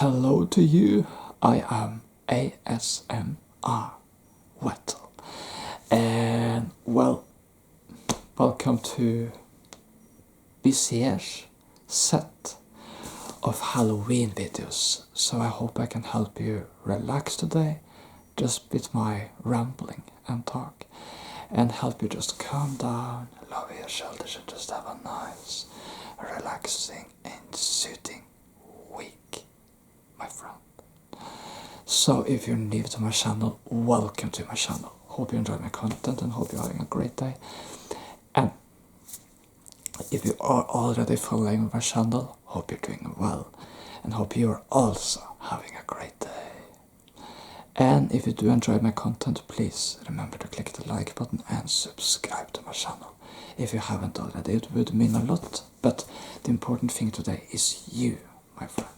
Hello to you, I am ASMR Wettle, and well, welcome to this year's set of Halloween videos. So I hope I can help you relax today, just with my rambling and talk, and help you just calm down, lower your shoulders, and just have a nice, relaxing and soothing week, my friend. So if you're new to my channel, welcome to my channel. Hope you enjoy my content and hope you're having a great day. And if you are already following my channel, hope you're doing well and hope you're also having a great day. And if you do enjoy my content, please remember to click the like button and subscribe to my channel. If you haven't already, it would mean a lot, but the important thing today is you, my friend,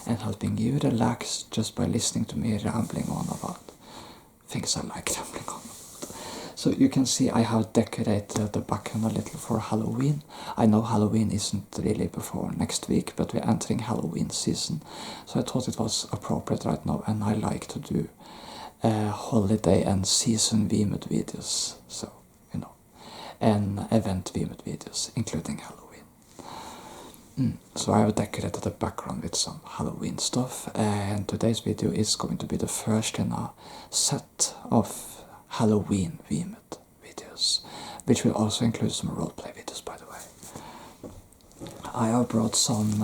and helping you relax just by listening to me rambling on about things I like rambling on. So you can see I have decorated the background a little for Halloween. I know Halloween isn't really before next week, but we're entering Halloween season. So I thought it was appropriate right now, and I like to do holiday and season VMUD videos. So, you know, and event VMUD videos, including Halloween. So I have decorated the background with some Halloween stuff, and today's video is going to be the first in a set of Halloween VMUD videos, which will also include some roleplay videos, by the way. I have brought some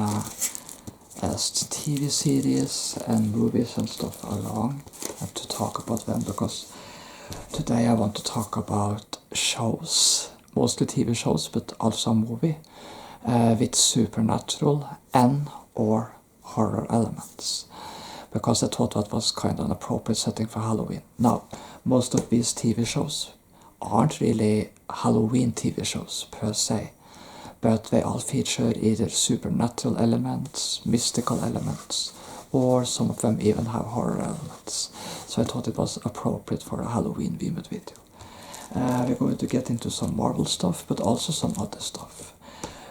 TV series and movies and stuff along to talk about them, because today I want to talk about shows, mostly TV shows, but also a movie with supernatural and or horror elements, because I thought that was kind of an appropriate setting for Halloween. Now, most of these TV shows aren't really Halloween TV shows per se, but they all feature either supernatural elements, mystical elements, or some of them even have horror elements. So I thought it was appropriate for a Halloween VMUD video. We're going to get into some Marvel stuff, but also some other stuff.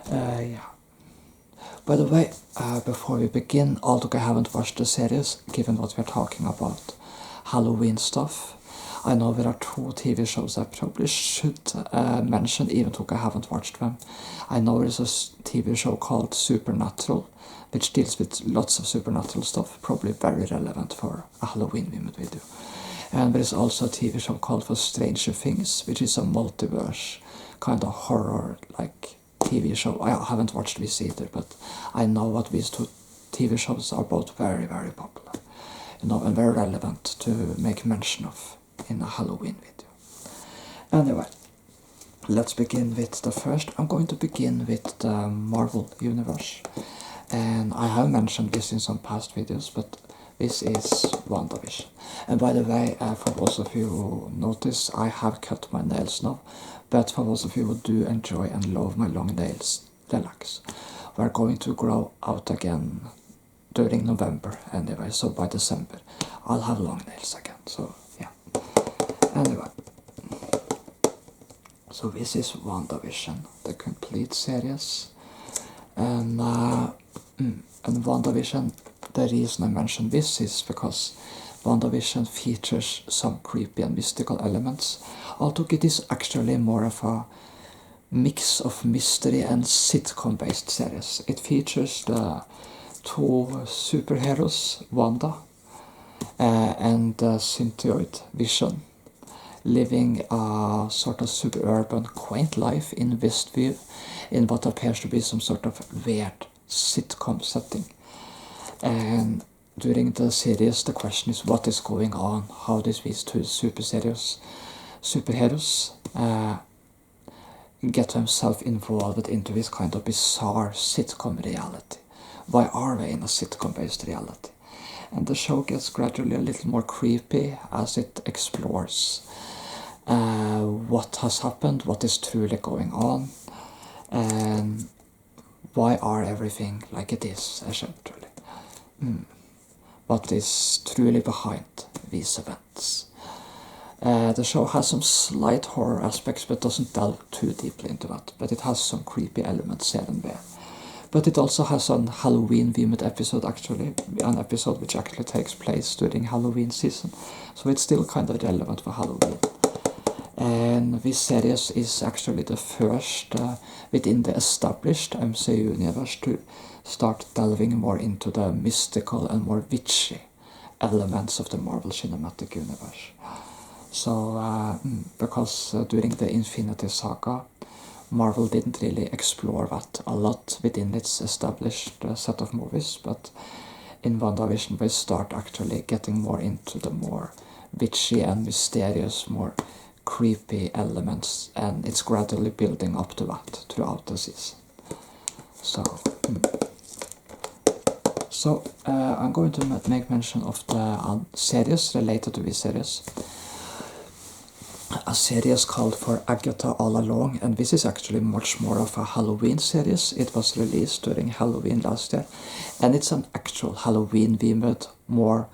Yeah. By the way, before we begin, although I haven't watched the series, given what we're talking about, Halloween stuff, I know there are two TV shows I probably should mention, even though I haven't watched them. I know there's a TV show called Supernatural, which deals with lots of supernatural stuff, probably very relevant for a Halloween VMUD video. And there is also a TV show called For Stranger Things, which is a multiverse, kind of horror, like, TV show. I haven't watched this either, but I know that these two TV shows are both very, very popular, you know, and very relevant to make mention of in a Halloween video. Anyway, let's begin with the first. I'm going to begin with the Marvel universe, and I have mentioned this in some past videos, but this is WandaVision. And by the way, for those of you who notice, I have cut my nails now, but for those of you who do enjoy and love my long nails, relax. We're going to grow out again during November anyway, so by December I'll have long nails again, so yeah. Anyway, so this is WandaVision, the complete series, and WandaVision, the reason I mention this is because WandaVision features some creepy and mystical elements, although it is actually more of a mix of mystery and sitcom-based series. It features the two superheroes, Wanda and symbiote Vision, living a sort of suburban, quaint life in Westview, in what appears to be some sort of weird sitcom setting. And during the series, the question is what is going on, how these two superheroes get themselves involved into this kind of bizarre sitcom reality. Why are they in a sitcom-based reality? And the show gets gradually a little more creepy as it explores what has happened, what is truly going on, and why are everything like it is, essentially. What is truly behind these events. The show has some slight horror aspects, but doesn't delve too deeply into that. But it has some creepy elements here and there. But it also has a Halloween-themed episode, actually, an episode which actually takes place during Halloween season. So it's still kind of relevant for Halloween. And this series is actually the first within the established MCU universe to start delving more into the mystical and more witchy elements of the Marvel Cinematic Universe. So, because during the Infinity Saga, Marvel didn't really explore that a lot within its established set of movies, but in WandaVision we start actually getting more into the more witchy and mysterious, more creepy elements, and it's gradually building up to that throughout the season. So, I'm going to make mention of the series related to this series. A series called for Agatha All Along, and this is actually much more of a Halloween series. It was released during Halloween last year, and it's an actual Halloween-themed, more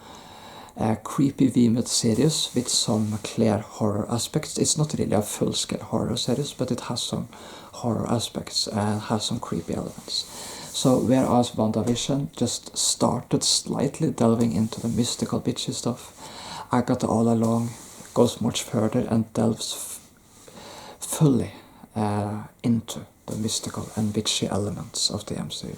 creepy themed series with some clear horror aspects. It's not really a full-scale horror series, but it has some horror aspects and has some creepy elements. So whereas WandaVision just started slightly delving into the mystical witchy stuff, Agatha All Along goes much further and delves fully into the mystical and witchy elements of the MCU.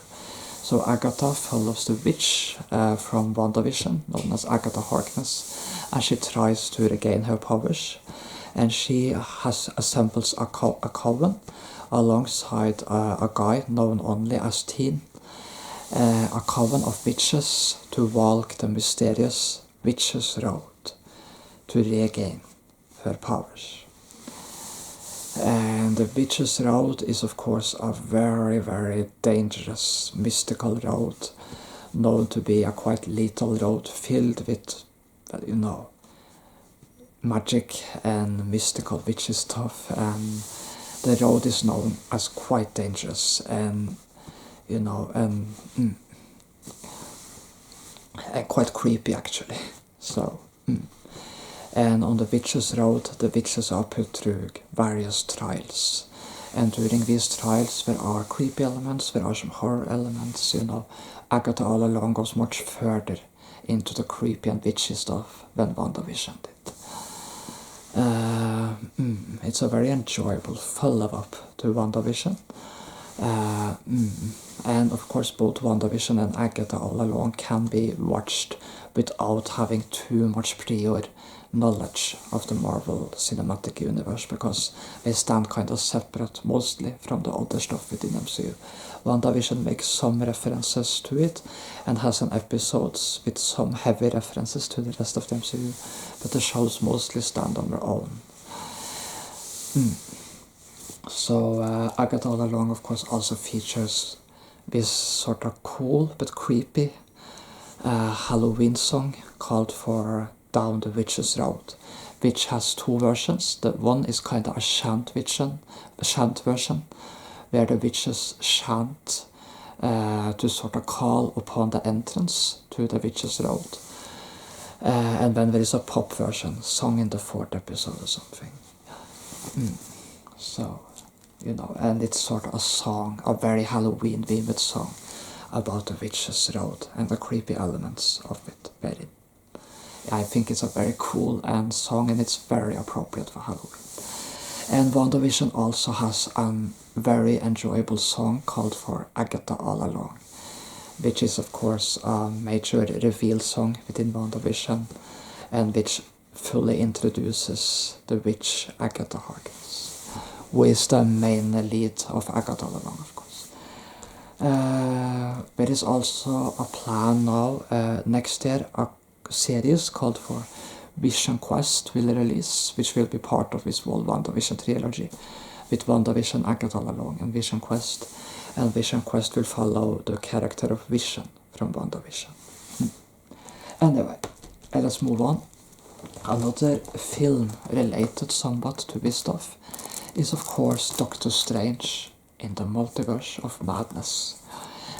So Agatha follows the witch from WandaVision, known as Agatha Harkness, as she tries to regain her powers. And she assembles a coven alongside a guy known only as Teen, a coven of witches to walk the mysterious Witch's Road to regain her powers. And the Witch's Road is of course a very, very dangerous mystical road, known to be a quite lethal road filled with, you know, magic and mystical witchy stuff, and the road is known as quite dangerous and, you know, and quite creepy actually. So, and on the Witch's Road, the witches are put through various trials. And during these trials there are creepy elements, there are some horror elements, you know. Agatha All Along goes much further into the creepy and witchy stuff than WandaVision did. It's a very enjoyable follow-up to WandaVision. And of course both WandaVision and Agatha All Along can be watched without having too much prior knowledge of the Marvel Cinematic Universe, because they stand kind of separate mostly from the other stuff within MCU. WandaVision makes some references to it and has some episodes with some heavy references to the rest of the MCU, but the shows mostly stand on their own. So Agatha All Along of course also features this sort of cool but creepy Halloween song called for Down the Witch's Road, which has two versions. The one is kind of a chant version, where the witches chant to sort of call upon the entrance to the Witch's Road. And then there is a pop version, sung in the 4th episode or something. So, you know, and it's sort of a song, a very Halloween-themed song about the Witch's Road and the creepy elements of it. I think it's a very cool song, and it's very appropriate for Halloween. And WandaVision also has a very enjoyable song called for Agatha All Along, which is of course a major reveal song within WandaVision, and which fully introduces the witch Agatha Harkness, who is the main lead of Agatha All Along, of course. There is also a plan now, next year, a series called for Vision Quest will release, which will be part of this whole WandaVision trilogy, with WandaVision, Agatha All Along, and Vision Quest. And Vision Quest will follow the character of Vision from WandaVision. Anyway, let's move on. Another film related somewhat to this stuff is of course Doctor Strange in the Multiverse of Madness.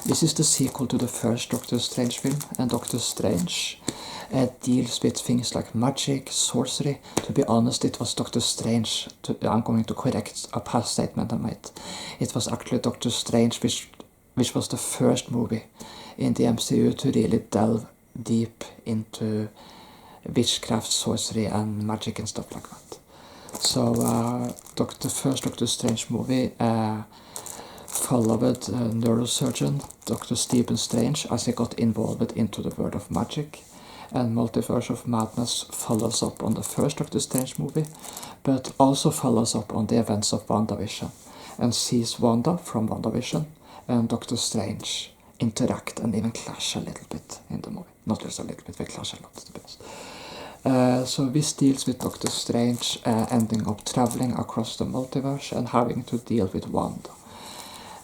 This is the sequel to the first Doctor Strange film, and Doctor Strange deals with things like magic, sorcery. To be honest, it was Doctor Strange, I'm going to correct a past statement I made. It was actually Doctor Strange which which was the first movie in the MCU to really delve deep into witchcraft, sorcery, and magic and stuff like that. So the first Doctor Strange movie followed neurosurgeon Dr. Stephen Strange as he got involved into the world of magic, and Multiverse of Madness follows up on the first Doctor Strange movie, but also follows up on the events of WandaVision, and sees Wanda from WandaVision and Doctor Strange interact and even clash a little bit in the movie. Not just a little bit, they clash a lot, to be honest. So this deals with Doctor Strange ending up traveling across the multiverse and having to deal with Wanda.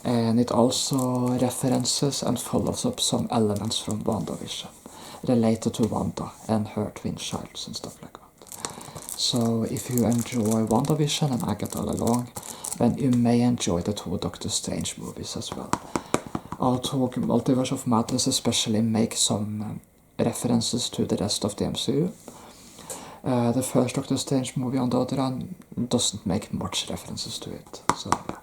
And it also references and follows up some elements from WandaVision related to Wanda and her twin childs and stuff like that. So if you enjoy WandaVision and Agatha All Along, then you may enjoy the two Doctor Strange movies as well. I'll talk Multiverse of Madness especially make some references to the rest of the MCU. The first Doctor Strange movie, on the other hand, doesn't make much references to it. So, yeah.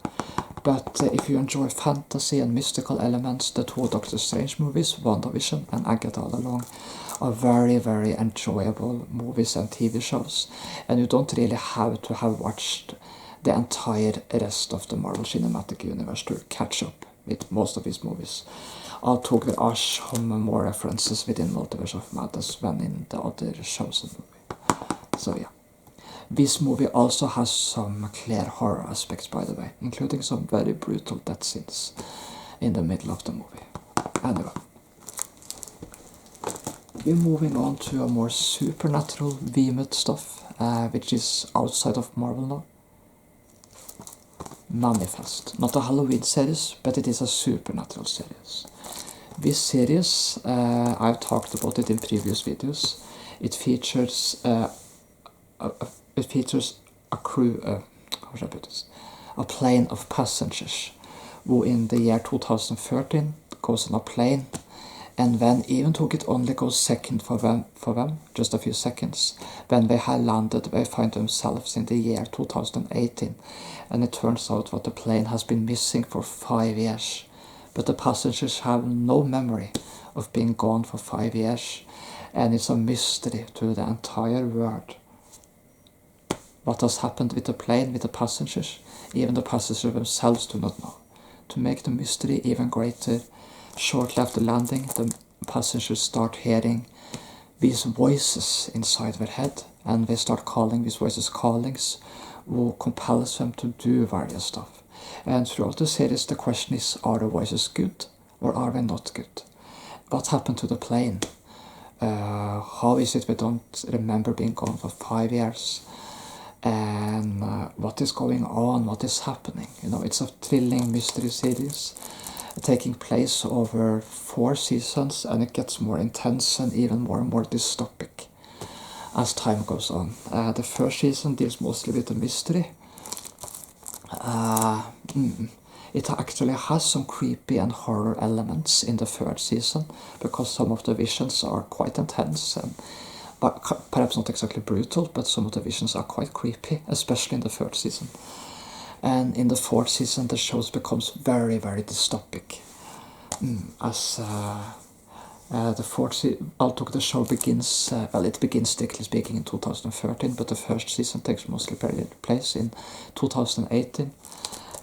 But if you enjoy fantasy and mystical elements, the two Doctor Strange movies, WandaVision and Agatha All Along, are very, very enjoyable movies and TV shows. And you don't really have to have watched the entire rest of the Marvel Cinematic Universe to catch up with most of these movies. I'll talk there are some more references within Multiverse of Madness than in the other shows and movie. So yeah. This movie also has some clear horror aspects, by the way, including some very brutal death scenes in the middle of the movie. Anyway, we're moving on to a more supernatural VMUT stuff, which is outside of Marvel now. Manifest. Not a Halloween series, but it is a supernatural series. This series, I've talked about it in previous videos. It features a crew, how should I put this? A plane of passengers who in the year 2013 goes on a plane, and then even though it only goes second for them, just a few seconds, when they have landed they find themselves in the year 2018, and it turns out that the plane has been missing for 5 years, but the passengers have no memory of being gone for 5 years, and it's a mystery to the entire world. What has happened with the plane, with the passengers? Even the passengers themselves do not know. To make the mystery even greater, shortly after landing, the passengers start hearing these voices inside their head, and they start calling these voices callings, who compels them to do various stuff. And throughout the series, the question is, are the voices good, or are they not good? What happened to the plane? How is it we don't remember being gone for 5 years? And what is going on, what is happening? You know, it's a thrilling mystery series taking place over 4 seasons, and it gets more intense and even more and more dystopic as time goes on. The first season deals mostly with the mystery. It actually has some creepy and horror elements in the third season, because some of the visions are quite intense and perhaps not exactly brutal, but some of the visions are quite creepy, especially in the third season. And in the fourth season, the show becomes very, very dystopic. As the fourth season, the show begins, it begins strictly speaking in 2013, but the first season takes mostly place in 2018.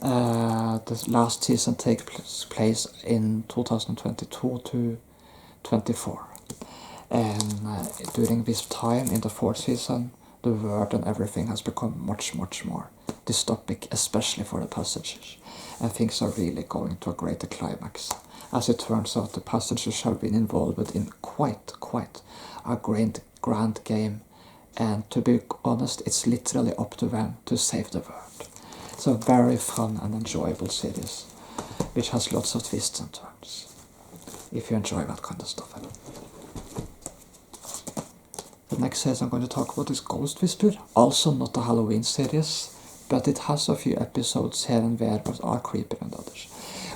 The last season takes place in 2022 to 24. And during this time in the fourth season, the world and everything has become much, much more dystopic, especially for the passengers. And things are really going to a greater climax. As it turns out, the passengers have been involved in quite a grand game. And to be honest, it's literally up to them to save the world. It's a very fun and enjoyable series, which has lots of twists and turns. If you enjoy that kind of stuff. The next series I'm going to talk about is Ghost Whisperer, also not a Halloween series, but it has a few episodes here and there that are creepier than others.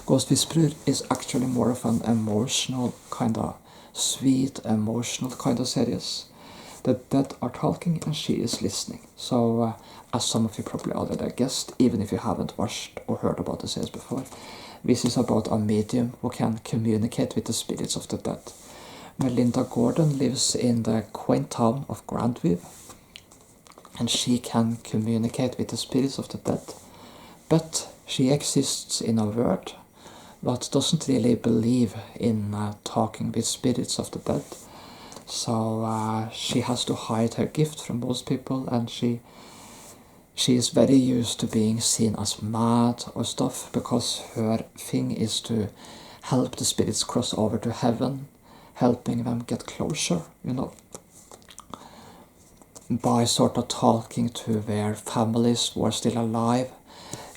Ghost Whisperer is actually more of an emotional, kind of sweet, emotional kind of series. The dead are talking and she is listening. So, as some of you probably already guessed, even if you haven't watched or heard about the series before, This is about a medium who can communicate with the spirits of the dead. Melinda Gordon lives in the quaint town of Grandview, and she can communicate with the spirits of the dead. But she exists in a world but doesn't really believe in talking with spirits of the dead. So she has to hide her gift from most people, and she is very used to being seen as mad or stuff, because her thing is to help the spirits cross over to heaven, helping them get closure, by sort of talking to their families who are still alive,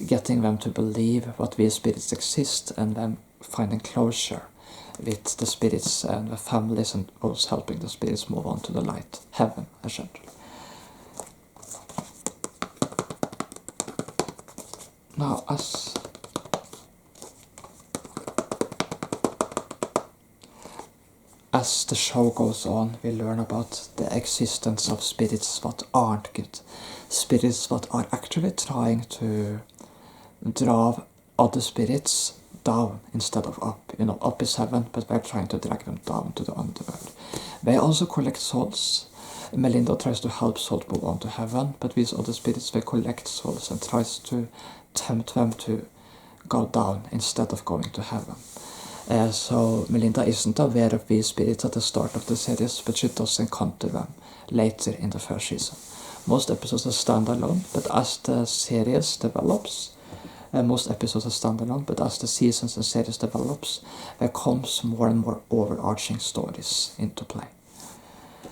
getting them to believe that these spirits exist, and then finding closure with the spirits and the families, and those helping the spirits move on to the light, heaven, essentially. Now, as the show goes on, we learn about the existence of spirits that aren't good. Spirits that are actually trying to draw other spirits down instead of up. Up is heaven, but they're trying to drag them down to the underworld. They also collect souls. Melinda tries to help souls move on to heaven, but these other spirits, they collect souls and tries to tempt them to go down instead of going to heaven. So Melinda isn't aware of these spirits at the start of the series, but she does encounter them later in the first season. Most episodes are standalone, but as the series develops, most episodes are standalone, but as the seasons and series develops, there comes more and more overarching stories into play.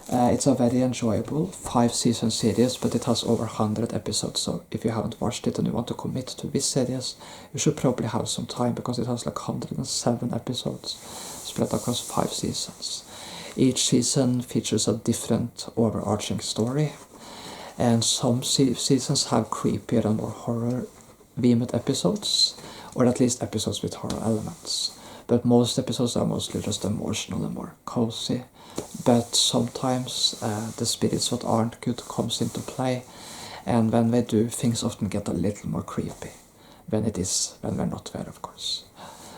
It's a very enjoyable 5-season series, but it has over 100 episodes, so if you haven't watched it and you want to commit to this series, you should probably have some time, because it has like 107 episodes spread across 5 seasons. Each season features a different overarching story, and some seasons have creepier and more horror-themed episodes, or at least episodes with horror elements. But most episodes are mostly just emotional and more cozy. But sometimes the spirits that aren't good comes into play, and when they do, things often get a little more creepy when we're not there, of course.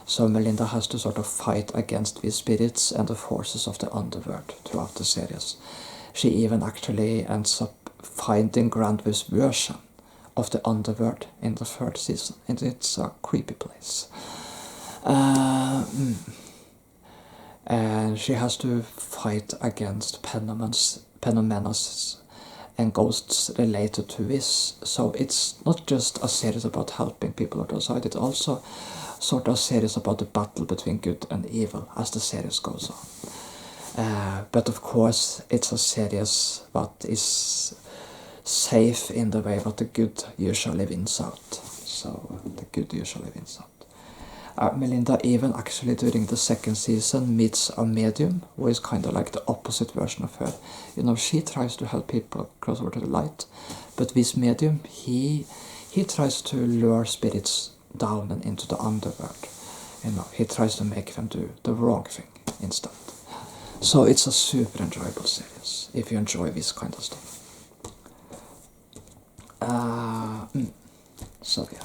So Melinda has to sort of fight against these spirits and the forces of the underworld throughout the series. She even actually ends up finding Grandview's version of the underworld in the 3rd season, and it's a creepy place. And she has to fight against phenomenons and ghosts related to this. So it's not just a series about helping people on the side, it's also sort of a series about the battle between good and evil as the series goes on. But of course, it's a series that is safe in the way that the good usually wins out. So the good usually wins out. Melinda even actually during the 2nd season meets a medium who is kind of like the opposite version of her. She tries to help people cross over to the light, but this medium, he tries to lure spirits down and into the underworld. He tries to make them do the wrong thing instead. So it's a super enjoyable series if you enjoy this kind of stuff. So yeah.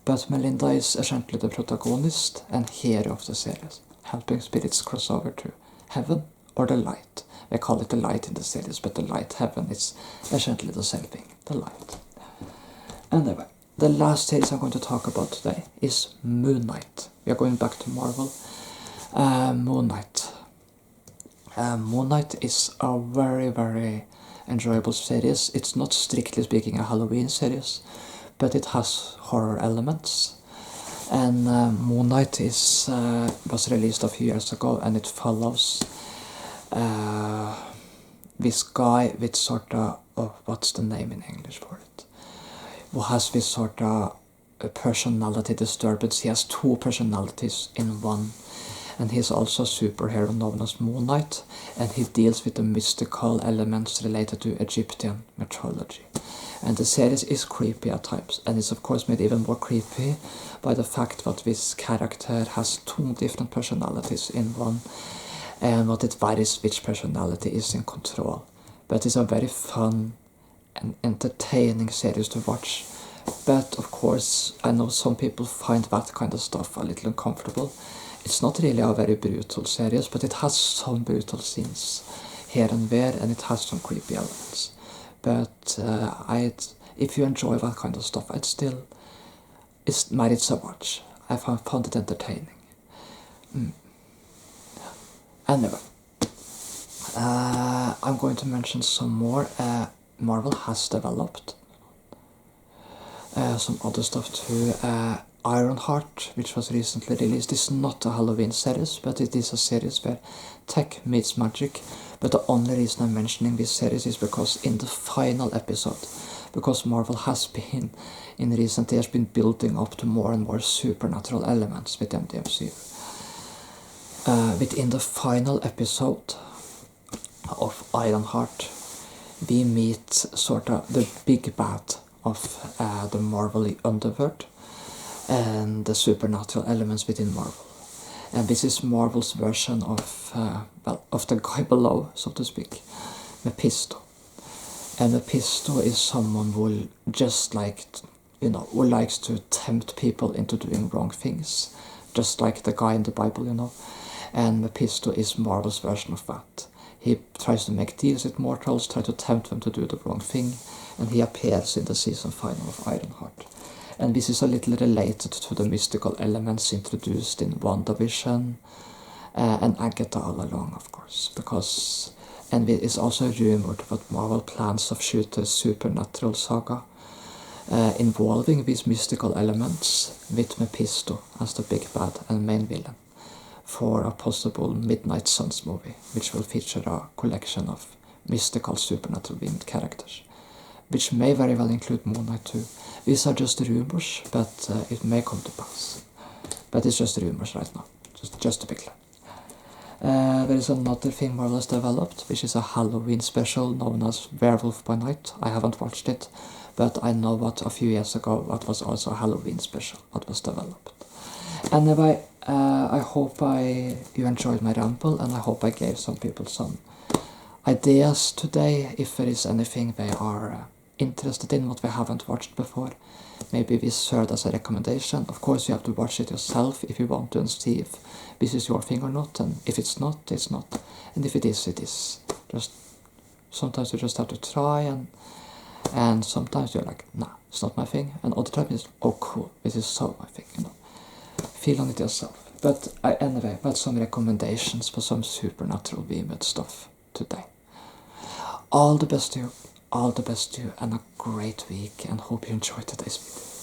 But Melinda is essentially the protagonist and hero of the series, helping spirits cross over to heaven or the light. They call it the light in the series, but the light, heaven, is essentially the same thing, the light. Anyway, the last series I'm going to talk about today is Moon Knight. We are going back to Marvel. Moon Knight. Moon Knight is a very, very enjoyable series. It's not strictly speaking a Halloween series, but it has horror elements. And Moon Knight was released a few years ago, and it follows this guy with sort of, what's the name in English for it? Who has this sort of personality disturbance. He has 2 personalities in one. And he's also a superhero known as Moon Knight, and he deals with the mystical elements related to Egyptian mythology. And the series is creepy at times, and it's of course made even more creepy by the fact that this character has 2 different personalities in one, and that it varies which personality is in control. But it's a very fun and entertaining series to watch, But of course, I know some people find that kind of stuff a little uncomfortable. It's not really a very brutal series, but it has some brutal scenes here and there, and it has some creepy elements. But if you enjoy that kind of stuff, it's merits a watch. I found it entertaining. Anyway, I'm going to mention some more. Marvel has developed some other stuff too. Ironheart, which was recently released, is not a Halloween series, but it is a series where tech meets magic. But the only reason I'm mentioning this series is because in the final episode, because Marvel has been, in recent years, been building up to more and more supernatural elements within the MCU. Within the final episode of Ironheart, we meet sort of the big bad of the Marvel underworld and the supernatural elements within Marvel. And this is Marvel's version of the guy below, so to speak, Mephisto. And Mephisto is someone who just who likes to tempt people into doing wrong things, just like the guy in the Bible. And Mephisto is Marvel's version of that. He tries to make deals with mortals, try to tempt them to do the wrong thing, and he appears in the season final of Ironheart. And this is a little related to the mystical elements introduced in WandaVision and Agatha All Along, of course. And it is also rumored that Marvel plans to shoot a supernatural saga involving these mystical elements with Mephisto as the big bad and main villain for a possible Midnight Suns movie, which will feature a collection of mystical supernatural themed characters, which may very well include Moon Knight too. These are just rumors, but it may come to pass. But it's just rumors right now, just to be clear. There is another thing Marvel has developed, which is a Halloween special known as Werewolf by Night. I haven't watched it, but I know that a few years ago that was also a Halloween special that was developed. Anyway, I hope you enjoyed my ramble, and I hope I gave some people some ideas today, if there is anything they are interested in what they haven't watched before. Maybe this served as a recommendation. Of course, you have to watch it yourself if you want to, and see if this is your thing or not, and if it's not, it's not, and if it is, it is. Sometimes you just have to try, and sometimes you're like, nah, it's not my thing, and other times it's, oh cool, this is so my thing, Feel on it yourself. But anyway, that's some recommendations for some supernatural themed stuff today. All the best to you, and a great week, and hope you enjoyed today's video.